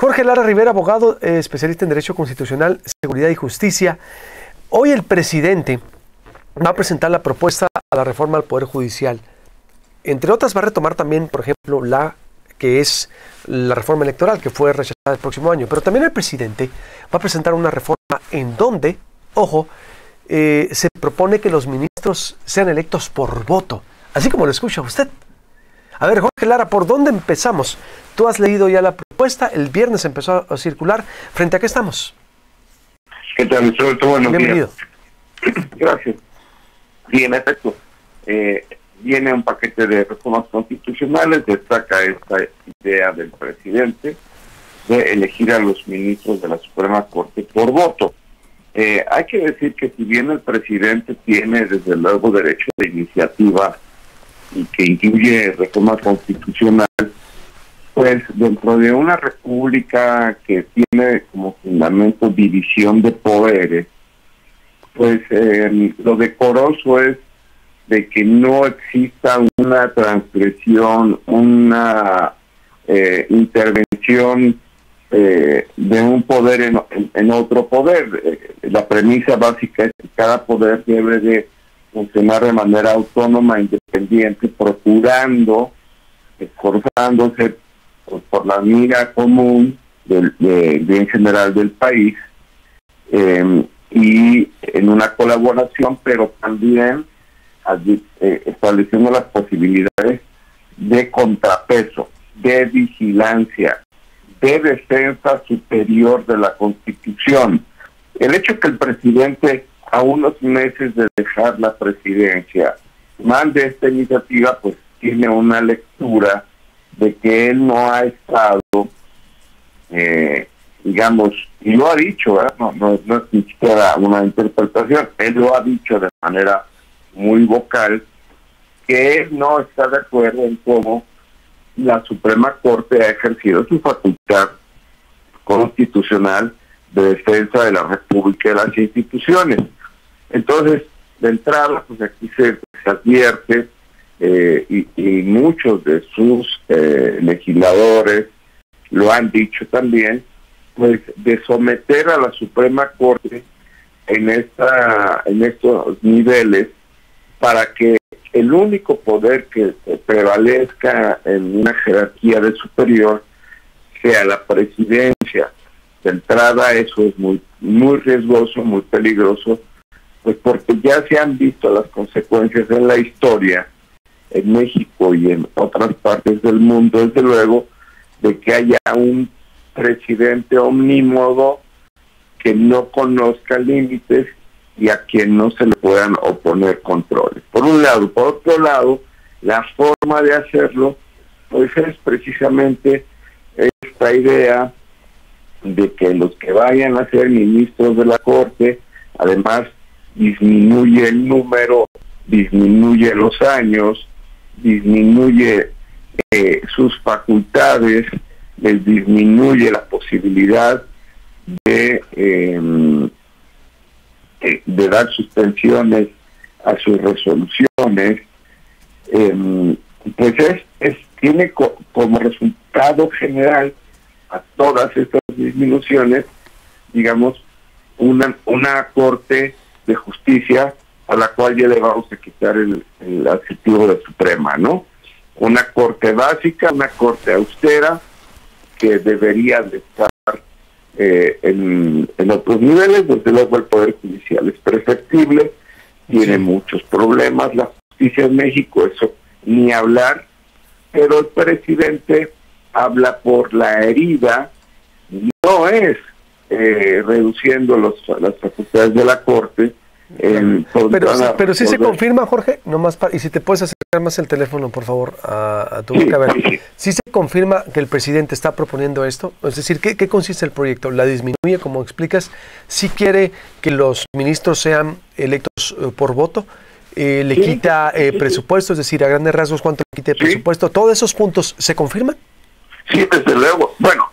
Jorge Lara Rivera, abogado, especialista en Derecho Constitucional, Seguridad y Justicia. Hoy el presidente va a presentar la propuesta a la reforma al Poder Judicial. Entre otras, va a retomar también, por ejemplo, la que es la reforma electoral, que fue rechazada el próximo año. Pero también el presidente va a presentar una reforma en donde, ojo, se propone que los ministros sean electos por voto, así como lo escucha usted. A ver, Jorge Lara, ¿por dónde empezamos? Tú has leído ya la propuesta, el viernes empezó a circular. ¿Frente a qué estamos? ¿Qué tal, Roberto? Buenos Bienvenido. días. Gracias. Sí, en efecto, viene un paquete de reformas constitucionales, destaca esta idea del presidente de elegir a los ministros de la Suprema Corte por voto. Hay que decir que si bien el presidente tiene desde luego derecho de iniciativa y que incluye reforma constitucional, pues dentro de una república que tiene como fundamento división de poderes, pues lo decoroso es de que no exista una transgresión, una intervención de un poder en otro poder. La premisa básica es que cada poder debe de funcionar de manera autónoma, independiente, procurando, esforzándose por la mira común del bien general del país, y en una colaboración, pero también estableciendo las posibilidades de contrapeso, de vigilancia, de defensa superior de la Constitución. El hecho que el presidente, a unos meses de dejar la presidencia, mande esta iniciativa, pues tiene una lectura de que él no ha estado, digamos, y lo ha dicho, no es ni siquiera una interpretación, él lo ha dicho de manera muy vocal, que él no está de acuerdo en cómo la Suprema Corte ha ejercido su facultad constitucional de defensa de la República y de las instituciones. Entonces, de entrada, pues aquí se advierte, y muchos de sus legisladores lo han dicho también, pues de someter a la Suprema Corte en estos niveles para que el único poder que prevalezca en una jerarquía de superior sea la presidencia. De entrada, eso es muy riesgoso, muy peligroso, pues porque ya se han visto las consecuencias en la historia, en México y en otras partes del mundo, desde luego, de que haya un presidente omnímodo que no conozca límites y a quien no se le puedan oponer controles. Por un lado. Por otro lado, la forma de hacerlo, pues es precisamente esta idea de que los que vayan a ser ministros de la Corte, además disminuye el número, disminuye los años, disminuye sus facultades, les disminuye la posibilidad de dar suspensiones a sus resoluciones, pues tiene como resultado general a todas estas disminuciones, digamos, una Corte de Justicia a la cual ya le vamos a quitar el adjetivo de suprema, ¿no? Una Corte básica, una Corte austera, que debería de estar en otros niveles. Desde luego el Poder Judicial es perfectible, tiene muchos problemas, la justicia en México, eso ni hablar, pero el presidente habla por la herida, no es reduciendo las facultades de la Corte. Pero sí se confirma, Jorge, y si te puedes acercar más el teléfono, por favor, a tu boca. A ver, ¿sí se confirma que el presidente está proponiendo esto? Es decir, ¿qué consiste el proyecto? ¿La disminuye, como explicas? ¿Sí quiere que los ministros sean electos por voto? ¿Le quita presupuesto? Es decir, a grandes rasgos, ¿cuánto le quita de presupuesto? ¿Todos esos puntos se confirman? Sí, desde luego. Bueno,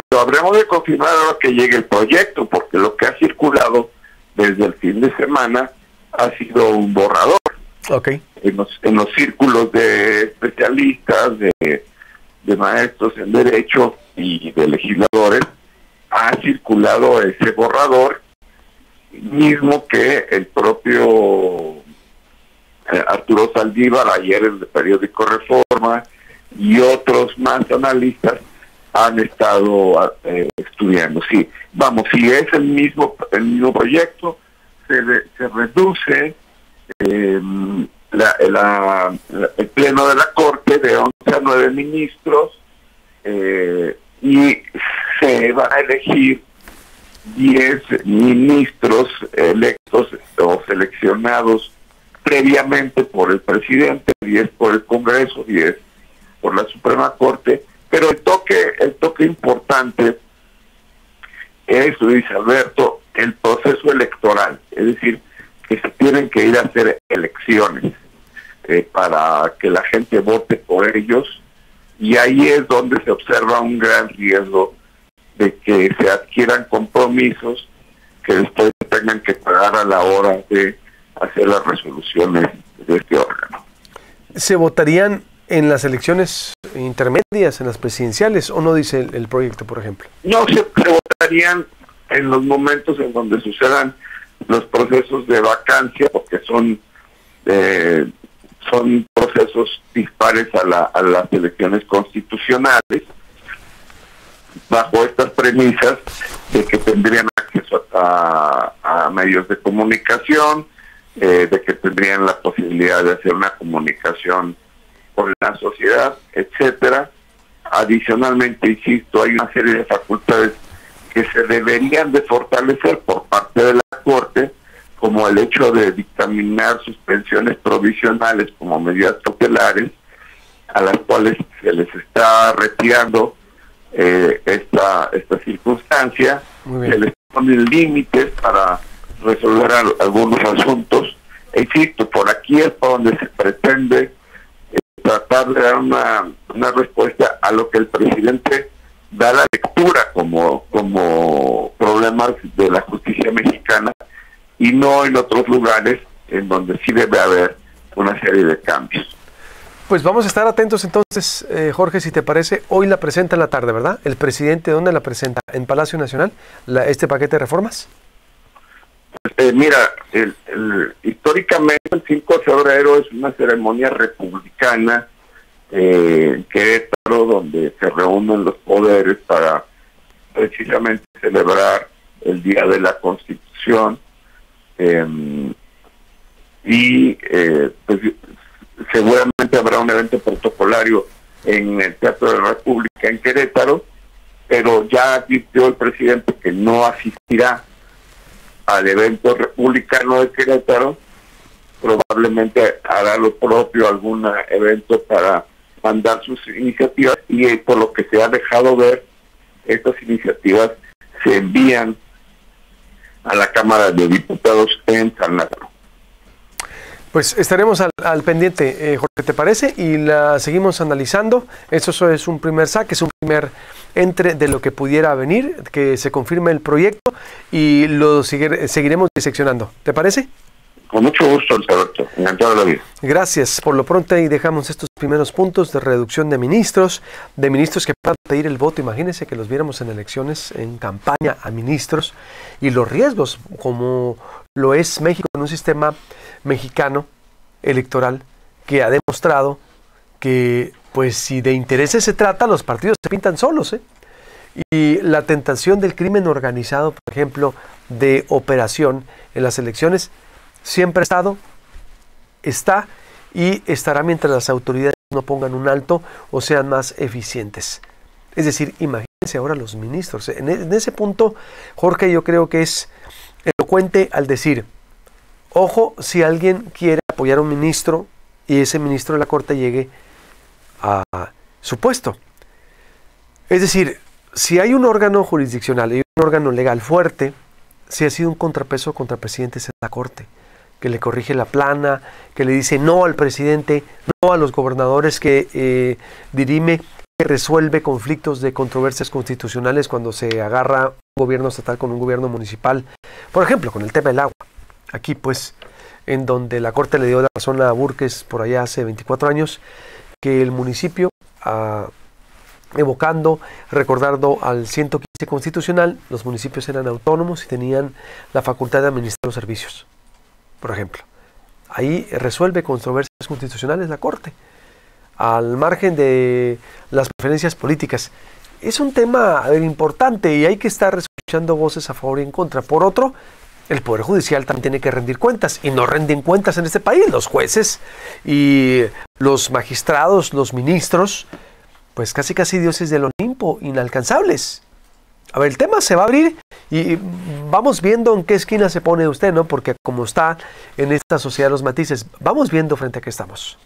lo habremos de confirmar ahora que llegue el proyecto, porque lo que ha circulado desde el fin de semana ha sido un borrador. Okay. En los círculos de especialistas, de maestros en derecho, y de legisladores, ha circulado ese borrador, mismo que el propio Arturo Saldívar ayer en el periódico Reforma y otros más analistas han estado estudiando. Sí, vamos, si es el mismo proyecto, se reduce el pleno de la Corte de 11 a 9 ministros y se van a elegir 10 ministros electos o seleccionados previamente por el presidente, 10 por el Congreso, 10 por la Suprema Corte, pero el toque importante es, Luis Alberto, el proceso electoral, es decir, que se tienen que ir a hacer elecciones para que la gente vote por ellos, y ahí es donde se observa un gran riesgo de que se adquieran compromisos que después tengan que pagar a la hora de hacer las resoluciones de este órgano. ¿Se votarían en las elecciones intermedias, en las presidenciales, o no dice el proyecto, por ejemplo? No, se votarían en los momentos en donde sucedan los procesos de vacancia, porque son procesos dispares a las elecciones constitucionales, bajo estas premisas de que tendrían acceso a medios de comunicación, de que tendrían la posibilidad de hacer una comunicación con la sociedad, etcétera. Adicionalmente, insisto, hay una serie de facultades que se deberían de fortalecer por parte de la Corte, como el hecho de dictaminar suspensiones provisionales como medidas cautelares, a las cuales se les está retirando esta circunstancia. Se les ponen límites para resolver algunos asuntos. Insisto, por aquí es por donde se pretende tratar de dar una respuesta a lo que el presidente da la lectura como problemas de la justicia mexicana, y no en otros lugares en donde sí debe haber una serie de cambios. Pues vamos a estar atentos entonces, Jorge, si te parece. Hoy la presenta en la tarde, ¿verdad? ¿El presidente dónde la presenta? ¿En Palacio Nacional? ¿Este paquete de reformas? Mira, históricamente el 5 de febrero es una ceremonia republicana en Querétaro, donde se reúnen los poderes para precisamente celebrar el Día de la Constitución, pues seguramente habrá un evento protocolario en el Teatro de la República en Querétaro, pero ya advirtió el presidente que no asistirá al evento republicano de Querétaro. Probablemente hará lo propio, algún evento para mandar sus iniciativas, y por lo que se ha dejado ver, estas iniciativas se envían a la Cámara de Diputados en San Lázaro. Pues estaremos al pendiente, Jorge, ¿te parece? Y la seguimos analizando. Eso es un primer saque, es un primer entre de lo que pudiera venir, que se confirme el proyecto, y lo seguiremos diseccionando. ¿Te parece? Con mucho gusto, Alberto. Encantado de la vida. Gracias. Por lo pronto ahí dejamos estos primeros puntos de reducción de ministros que puedan pedir el voto. Imagínense que los viéramos en elecciones, en campaña a ministros, y los riesgos, como lo es México en un sistema mexicano electoral que ha demostrado que, pues, si de intereses se trata, los partidos se pintan solos, Y la tentación del crimen organizado, por ejemplo, de operación en las elecciones, siempre ha estado, está y estará mientras las autoridades no pongan un alto o sean más eficientes. Es decir, imagínense ahora los ministros. En ese punto, Jorge, yo creo que es elocuente al decir: ojo, si alguien quiere apoyar a un ministro y ese ministro de la Corte llegue a su puesto. Es decir, si hay un órgano jurisdiccional y un órgano legal fuerte, si ha sido un contrapeso contra presidentes en la Corte, que le corrige la plana, que le dice no al presidente, no a los gobernadores, que dirime, que resuelve conflictos de controversias constitucionales cuando se agarra un gobierno estatal con un gobierno municipal. Por ejemplo, con el tema del agua. Aquí, pues, en donde la Corte le dio la razón a Búrquez por allá hace 24 años, que el municipio evocando, recordando al 115 constitucional, los municipios eran autónomos y tenían la facultad de administrar los servicios, por ejemplo. Ahí resuelve controversias constitucionales la Corte, al margen de las preferencias políticas. Es un tema importante y hay que estar escuchando voces a favor y en contra. Por otro, el Poder Judicial también tiene que rendir cuentas, y no rinden cuentas en este país. Los jueces y los magistrados, los ministros, pues casi dioses del Olimpo, inalcanzables. A ver, el tema se va a abrir y vamos viendo en qué esquina se pone usted, ¿no? Porque como está en esta sociedad los matices, vamos viendo frente a qué estamos.